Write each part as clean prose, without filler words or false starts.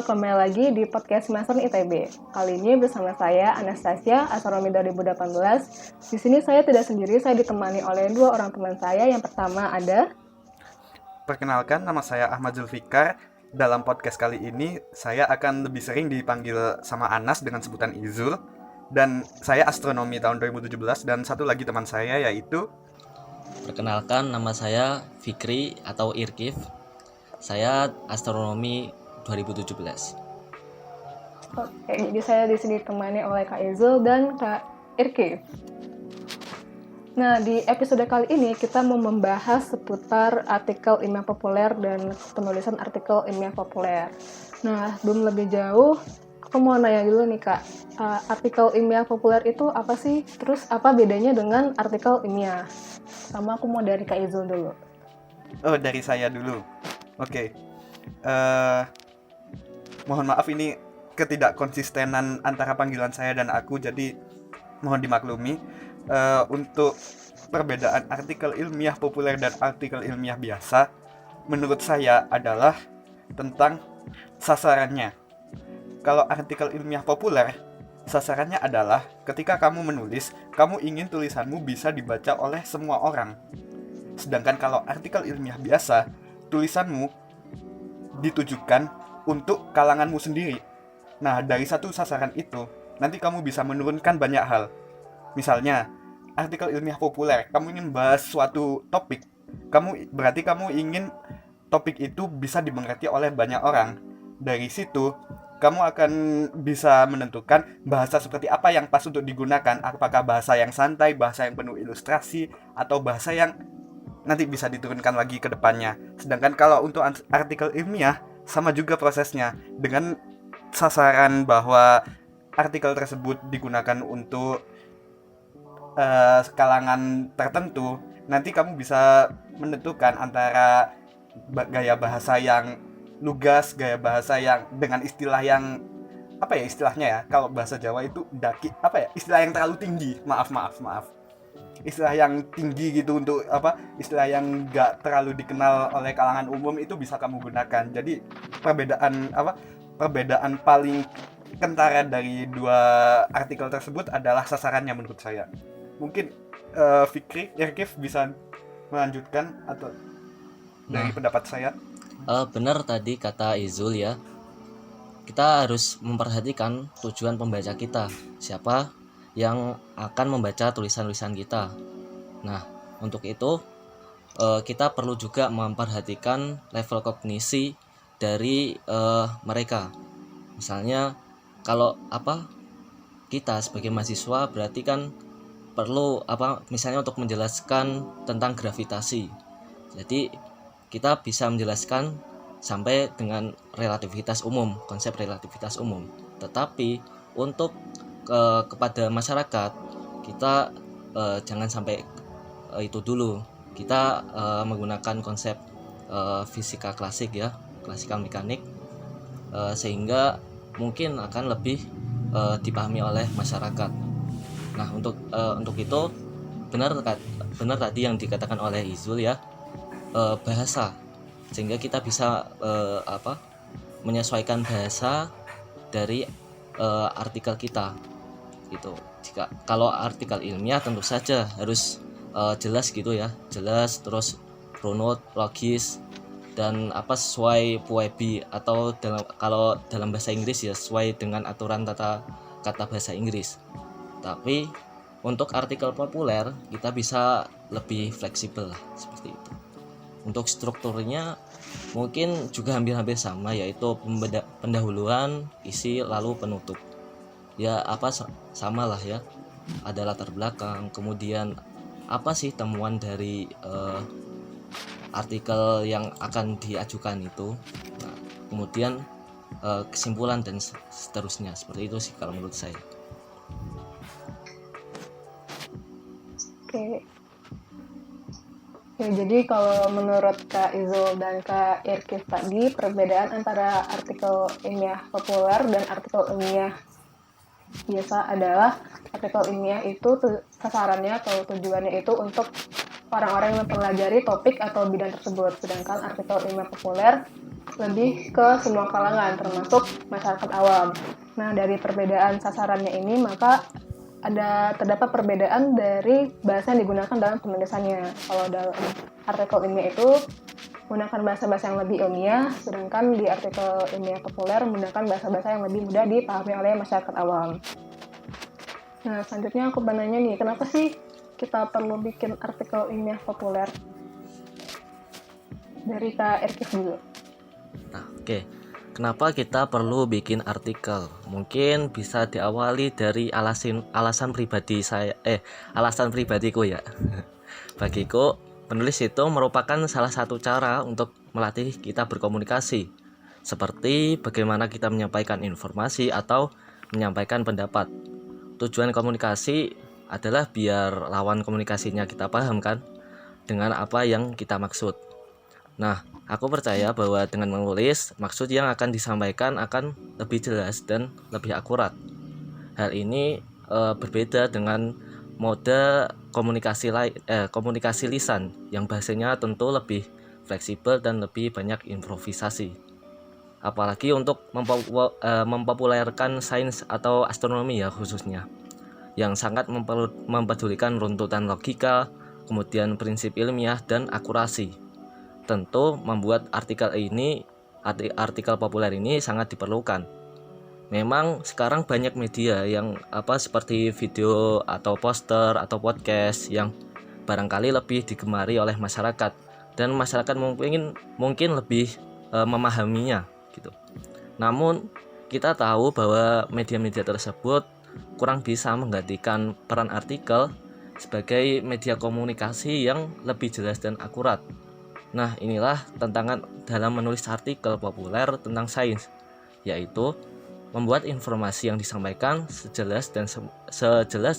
kembali lagi di podcast Semester ITB. Kali ini bersama saya Anastasia, Astronomi 2018. Di sini saya tidak sendiri, saya ditemani oleh dua orang teman saya. Yang pertama ada... Perkenalkan, nama saya Ahmad Zulfikar. Dalam podcast kali ini, saya akan lebih sering dipanggil sama Anas dengan sebutan Izul. Dan saya astronomi tahun 2017, dan satu lagi teman saya yaitu... Perkenalkan, nama saya Fikri atau Irkif. Saya astronomi 2017. Oke, jadi saya di sini ditemani oleh Kak Izul dan Kak Irkif. Nah, di episode kali ini kita mau membahas seputar artikel ilmiah populer dan penulisan artikel ilmiah populer. Nah, sebelum lebih jauh, aku mau nanya dulu nih Kak, artikel ilmiah populer itu apa sih? Terus apa bedanya dengan artikel ilmiah? Sama aku mau dari Kak Izul dulu. Oh, dari saya dulu. Oke. Mohon maaf ini ketidakkonsistenan antara panggilan saya dan aku, jadi mohon dimaklumi. Untuk perbedaan artikel ilmiah populer dan artikel ilmiah biasa, menurut saya adalah tentang sasarannya. Kalau artikel ilmiah populer, sasarannya adalah ketika kamu menulis, kamu ingin tulisanmu bisa dibaca oleh semua orang. Sedangkan kalau artikel ilmiah biasa, tulisanmu ditujukan untuk kalanganmu sendiri. Nah, dari satu sasaran itu, nanti kamu bisa menurunkan banyak hal. Misalnya, artikel ilmiah populer, kamu ingin bahas suatu topik, berarti kamu ingin topik itu bisa dimengerti oleh banyak orang. Dari situ, kamu akan bisa menentukan bahasa seperti apa yang pas untuk digunakan. Apakah bahasa yang santai, bahasa yang penuh ilustrasi, atau bahasa yang nanti bisa diturunkan lagi ke depannya. Sedangkan kalau untuk artikel ilmiah, sama juga prosesnya. Dengan sasaran bahwa artikel tersebut digunakan untuk kalangan tertentu, nanti kamu bisa menentukan antara gaya bahasa yang lugas, gaya bahasa yang dengan istilah yang apa ya istilahnya ya, kalau bahasa Jawa itu daki, apa ya, istilah yang terlalu tinggi, maaf istilah yang tinggi gitu, untuk apa, istilah yang gak terlalu dikenal oleh kalangan umum itu bisa kamu gunakan. Jadi perbedaan paling kentara dari dua artikel tersebut adalah sasarannya menurut saya. Mungkin Fikri, Irkif bisa melanjutkan atau dari pendapat saya. Benar tadi kata Izul ya. Kita harus memperhatikan tujuan pembaca kita. Siapa yang akan membaca tulisan-tulisan kita. Nah, untuk itu kita perlu juga memperhatikan level kognisi dari mereka. Misalnya kalau kita sebagai mahasiswa berarti kan perlu misalnya untuk menjelaskan tentang gravitasi. Jadi kita bisa menjelaskan sampai dengan relativitas umum, konsep relativitas umum. Tetapi untuk kepada masyarakat kita jangan sampai itu dulu. Kita menggunakan konsep fisika klasik ya, klasikal mekanik, sehingga mungkin akan lebih dipahami oleh masyarakat. Nah, untuk itu benar tadi yang dikatakan oleh Izul ya, bahasa, sehingga kita bisa menyesuaikan bahasa dari artikel kita gitu. Kalau artikel ilmiah tentu saja harus jelas gitu ya, jelas, terus runut, logis, dan sesuai POEB, atau kalau dalam bahasa Inggris ya sesuai dengan aturan tata kata bahasa Inggris. Tapi untuk artikel populer kita bisa lebih fleksibel lah, seperti itu. Untuk strukturnya mungkin juga hampir-hampir sama, yaitu pendahuluan, isi, lalu penutup. Ya sama lah ya. Ada latar belakang, kemudian apa sih temuan dari artikel yang akan diajukan itu. Nah, kemudian kesimpulan dan seterusnya. Seperti itu sih kalau menurut saya. Oke. Ya, jadi kalau menurut Kak Izul dan Kak Irkif tadi, perbedaan antara artikel ilmiah populer dan artikel ilmiah biasa adalah artikel ilmiah itu sasarannya atau tujuannya itu untuk orang-orang yang mempelajari topik atau bidang tersebut. Sedangkan artikel ilmiah populer lebih ke semua kalangan, termasuk masyarakat awam. Nah, dari perbedaan sasarannya ini, maka terdapat perbedaan dari bahasa yang digunakan dalam penulisannya. Kalau dalam artikel ilmiah itu menggunakan bahasa-bahasa yang lebih ilmiah, sedangkan di artikel ilmiah populer menggunakan bahasa-bahasa yang lebih mudah dipahami oleh masyarakat awam. Nah, selanjutnya aku mau nanya nih, kenapa sih kita perlu bikin artikel ilmiah populer? Dari Kak Erkif dulu. Nah, oke. Kenapa kita perlu bikin artikel? Mungkin bisa diawali dari alasan pribadiku ya. Bagiku, penulis itu merupakan salah satu cara untuk melatih kita berkomunikasi. Seperti bagaimana kita menyampaikan informasi atau menyampaikan pendapat. Tujuan komunikasi adalah biar lawan komunikasinya kita paham kan dengan apa yang kita maksud. Nah, aku percaya bahwa dengan menulis, maksud yang akan disampaikan akan lebih jelas dan lebih akurat. Hal ini berbeda dengan mode komunikasi lisan yang bahasanya tentu lebih fleksibel dan lebih banyak improvisasi. Apalagi untuk mempopulerkan sains atau astronomi ya khususnya, yang sangat mempedulikan runtutan logika, kemudian prinsip ilmiah dan akurasi. Tentu membuat artikel populer ini sangat diperlukan. Memang sekarang banyak media yang seperti video atau poster atau podcast yang barangkali lebih digemari oleh masyarakat dan masyarakat mungkin lebih memahaminya gitu. Namun kita tahu bahwa media-media tersebut kurang bisa menggantikan peran artikel sebagai media komunikasi yang lebih jelas dan akurat. Nah, inilah tantangan dalam menulis artikel populer tentang sains, yaitu membuat informasi yang disampaikan sejelas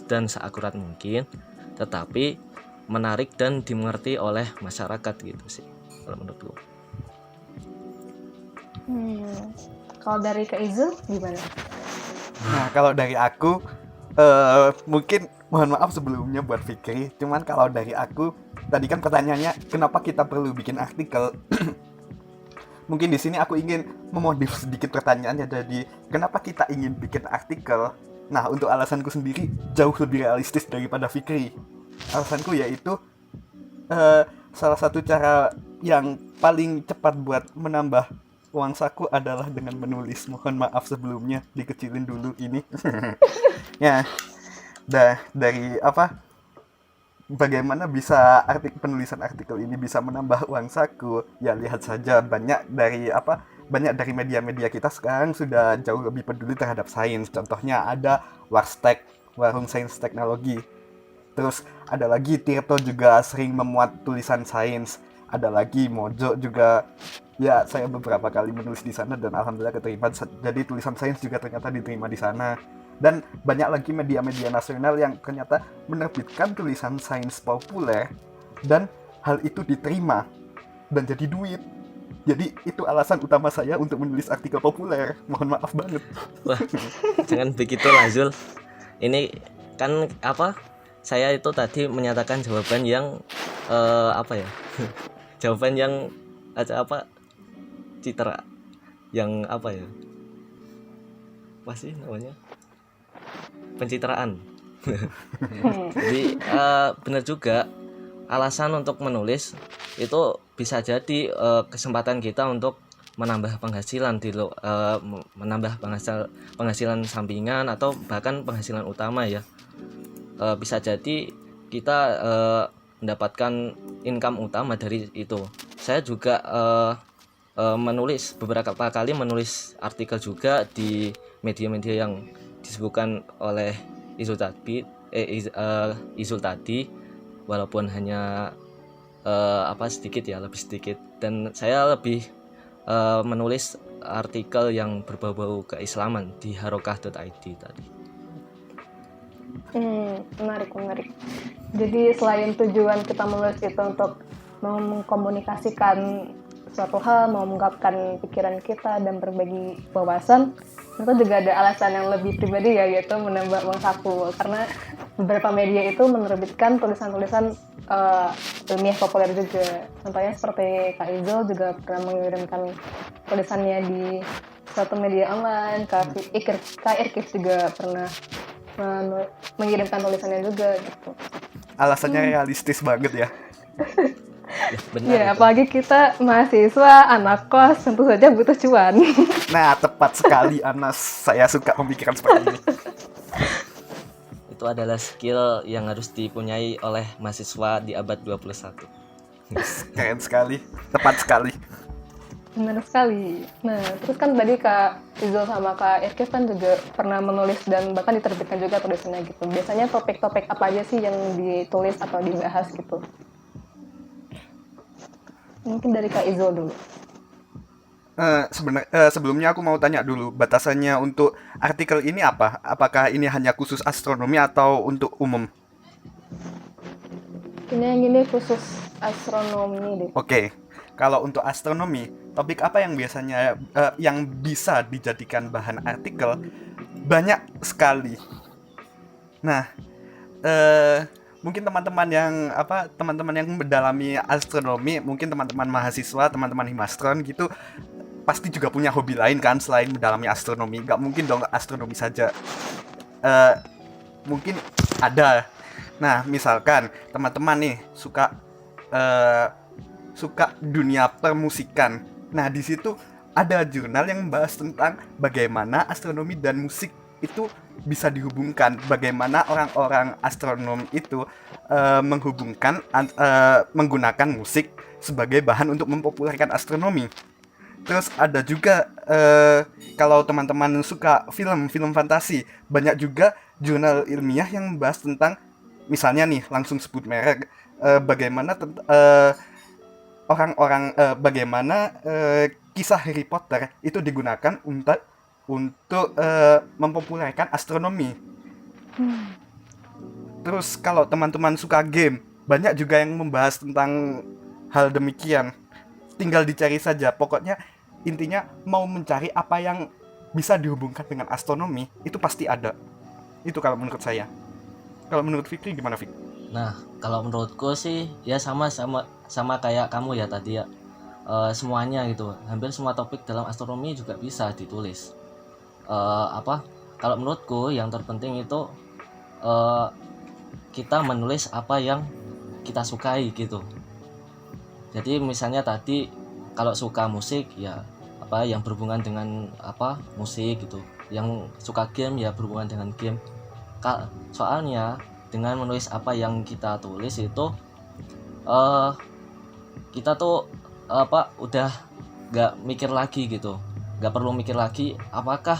dan seakurat mungkin, tetapi menarik dan dimengerti oleh masyarakat gitu sih, kalau menurutku. Kalau dari Kak Izul gimana? Nah, kalau dari aku mungkin mohon maaf sebelumnya buat Fikri, cuman kalau dari aku tadi kan pertanyaannya kenapa kita perlu bikin artikel. Mungkin di sini aku ingin memodif sedikit pertanyaannya, jadi kenapa kita ingin bikin artikel. Nah, untuk alasanku sendiri jauh lebih realistis daripada Fikri. Alasanku yaitu salah satu cara yang paling cepat buat menambah uang saku adalah dengan menulis. Mohon maaf sebelumnya, dikecilin dulu ini. Ya, dari bagaimana bisa penulisan artikel ini bisa menambah uang saku? Ya lihat saja banyak dari media-media kita sekarang sudah jauh lebih peduli terhadap sains. Contohnya ada Warstek, Warung Sains Teknologi. Terus ada lagi Tirto juga sering memuat tulisan sains. Ada lagi Mojo juga. Ya, saya beberapa kali menulis di sana dan alhamdulillah keterima. Jadi tulisan sains juga ternyata diterima di sana. Dan banyak lagi media-media nasional yang ternyata menerbitkan tulisan sains populer dan hal itu diterima dan jadi duit. Jadi itu alasan utama saya untuk menulis artikel populer. Mohon maaf banget. Wah, jangan begitu lah Zul. Ini kan saya itu tadi menyatakan jawaban yang jawaban yang citra yang sih namanya, pencitraan. Jadi benar juga, alasan untuk menulis itu bisa jadi kesempatan kita untuk menambah penghasilan menambah penghasilan sampingan atau bahkan penghasilan utama ya. Bisa jadi kita mendapatkan income utama dari itu. Saya juga beberapa kali menulis artikel juga di media-media yang disebutkan oleh Izul tadi, walaupun hanya lebih sedikit, dan saya lebih menulis artikel yang berbau-bau keislaman di harokah.id tadi. Menarik. Jadi selain tujuan kita menulis itu untuk mengkomunikasikan suatu hal, mengungkapkan pikiran kita dan berbagi wawasan, itu juga ada alasan yang lebih pribadi ya, yaitu menambah uang saku. Karena beberapa media itu menerbitkan tulisan-tulisan ilmiah populer juga. Contohnya seperti Kak Izul juga pernah mengirimkan tulisannya di suatu media online. Kak Irkif juga pernah mengirimkan tulisannya juga gitu. Alasannya realistis banget ya. Ya, benar Ya, itu. apalagi kita mahasiswa, anak kos, tentu saja butuh cuan. Nah, tepat sekali Anas. Saya suka pemikiran seperti ini. Itu adalah skill yang harus dipunyai oleh mahasiswa di abad 21. Keren sekali, tepat sekali. Benar sekali. Nah, terus kan tadi Kak Izul sama Kak Irkif kan juga pernah menulis dan bahkan diterbitkan juga tulisannya gitu. Biasanya topik-topik apa aja sih yang ditulis atau dibahas gitu? Mungkin dari Kak Izul dulu. Sebelumnya aku mau tanya dulu, batasannya untuk artikel ini apa? Apakah ini hanya khusus astronomi atau untuk umum? Ini yang ini khusus astronomi deh. Oke, kalau untuk astronomi, topik apa yang biasanya yang bisa dijadikan bahan artikel? Banyak sekali. Nah, mungkin teman-teman yang mendalami astronomi, mungkin teman-teman mahasiswa, teman-teman himastron gitu, pasti juga punya hobi lain kan selain mendalami astronomi. Gak mungkin dong astronomi saja. Mungkin ada. Nah, misalkan teman-teman nih suka dunia permusikan. Nah, di situ ada jurnal yang membahas tentang bagaimana astronomi dan musik itu bisa dihubungkan, bagaimana orang-orang astronom itu menggunakan musik sebagai bahan untuk mempopulerkan astronomi. Terus ada juga kalau teman-teman suka film fantasi, banyak juga jurnal ilmiah yang membahas tentang, misalnya nih langsung sebut merek, bagaimana kisah Harry Potter itu digunakan untuk mempopulerkan astronomi. Terus kalau teman-teman suka game, banyak juga yang membahas tentang hal demikian. Tinggal dicari saja. Pokoknya intinya mau mencari apa yang bisa dihubungkan dengan astronomi, itu pasti ada. Itu kalau menurut saya. Kalau menurut Fikri gimana, Fik? Nah, kalau menurutku sih ya sama kayak kamu ya tadi ya. Semuanya gitu. Hampir semua topik dalam astronomi juga bisa ditulis. Kalau menurutku yang terpenting itu kita menulis apa yang kita sukai gitu. Jadi misalnya tadi kalau suka musik ya apa yang berhubungan dengan musik gitu. Yang suka game ya berhubungan dengan game. Soalnya dengan menulis apa yang kita tulis itu kita tuh udah nggak mikir lagi gitu, nggak perlu mikir lagi apakah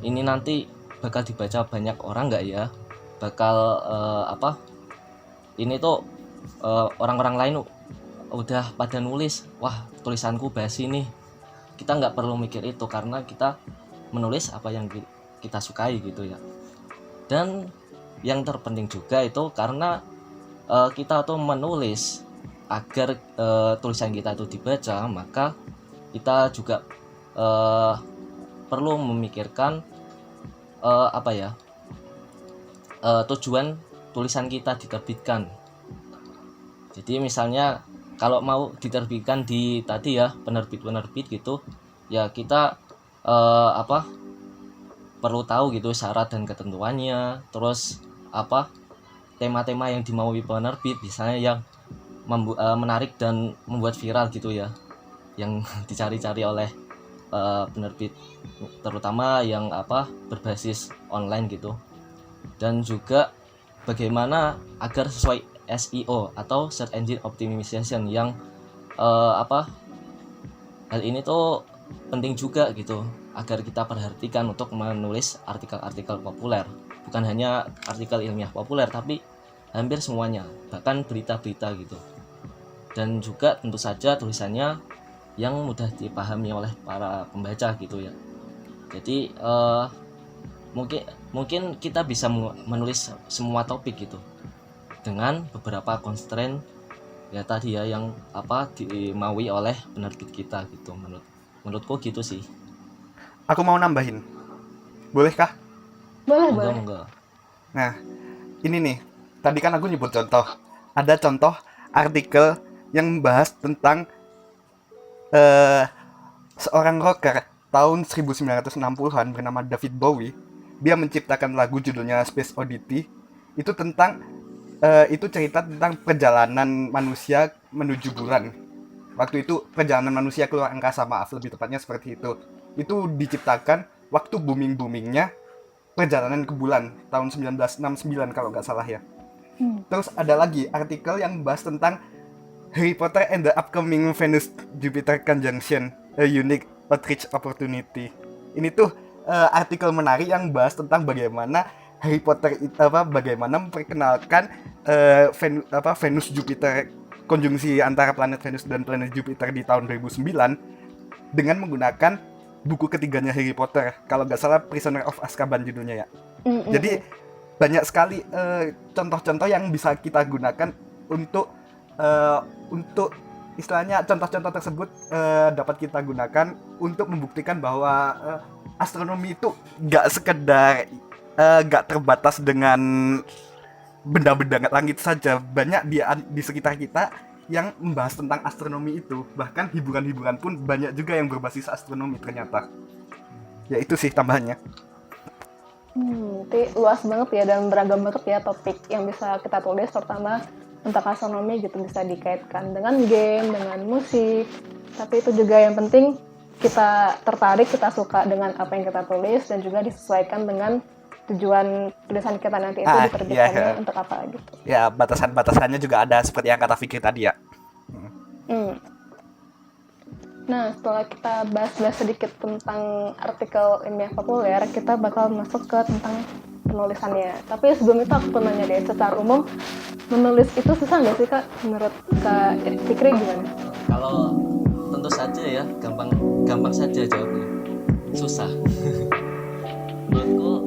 ini nanti bakal dibaca banyak orang nggak ya, bakal ini tuh orang-orang lain udah pada nulis, wah tulisanku bahas ini. Kita nggak perlu mikir itu karena kita menulis apa yang kita sukai gitu ya. Dan yang terpenting juga itu karena kita tuh menulis agar tulisan kita itu dibaca, maka kita juga perlu memikirkan tujuan tulisan kita diterbitkan. Jadi misalnya kalau mau diterbitkan di tadi ya penerbit gitu ya, kita perlu tahu gitu syarat dan ketentuannya, terus tema-tema yang dimaui penerbit, misalnya yang menarik dan membuat viral gitu ya, yang dicari-cari oleh penerbit, terutama yang berbasis online gitu. Dan juga bagaimana agar sesuai SEO atau Search Engine Optimization yang hal ini tuh penting juga gitu, agar kita perhatikan untuk menulis artikel-artikel populer, bukan hanya artikel ilmiah populer tapi hampir semuanya, bahkan berita-berita gitu. Dan juga tentu saja tulisannya yang mudah dipahami oleh para pembaca gitu ya. Jadi mungkin kita bisa menulis semua topik gitu dengan beberapa constraint ya tadi ya yang dimaui oleh penerbit kita gitu. Menurutku gitu sih. Aku mau nambahin, bolehkah? Boleh. Enggak. Nah, ini nih, tadi kan aku nyebut contoh. Ada contoh artikel yang membahas tentang seorang rocker tahun 1960-an bernama David Bowie. Dia menciptakan lagu judulnya Space Oddity. Itu tentang itu cerita tentang perjalanan manusia menuju bulan. Waktu itu perjalanan manusia keluar angkasa, maaf lebih tepatnya seperti itu. Itu diciptakan waktu booming-boomingnya perjalanan ke bulan tahun 1969 kalau nggak salah ya. Terus ada lagi artikel yang membahas tentang Harry Potter and the Upcoming Venus-Jupiter Conjunction, a Unique Outreach Opportunity. Ini tuh artikel menarik yang bahas tentang bagaimana Harry Potter bagaimana memperkenalkan Venus-Jupiter, konjungsi antara planet Venus dan planet Jupiter di tahun 2009 dengan menggunakan buku ketiganya Harry Potter, kalau nggak salah Prisoner of Azkaban judulnya ya. Jadi banyak sekali contoh-contoh yang bisa kita gunakan untuk istilahnya contoh-contoh tersebut dapat kita gunakan untuk membuktikan bahwa astronomi itu nggak sekedar nggak terbatas dengan benda-benda langit saja. Banyak di sekitar kita yang membahas tentang astronomi itu. Bahkan hiburan-hiburan pun banyak juga yang berbasis astronomi ternyata. Ya itu sih tambahannya. Nanti luas banget ya dan beragam banget ya topik yang bisa kita tulis, terutama tentang astronomi gitu, bisa dikaitkan dengan game, dengan musik. Tapi itu juga yang penting kita tertarik, kita suka dengan apa yang kita tulis dan juga disesuaikan dengan tujuan tulisan kita nanti itu diterbitkannya untuk apa gitu. Ya, batasan-batasannya juga ada seperti yang kata Fikri tadi ya. Nah, setelah kita bahas sedikit tentang artikel ilmiah populer, kita bakal masuk ke tentang penulisannya. Tapi sebelum itu aku mau nanya deh, secara umum menulis itu susah nggak sih Kak? Menurut Kak Fikri gimana? Kalau tentu saja ya, gampang saja jawabnya. Susah. Menurutku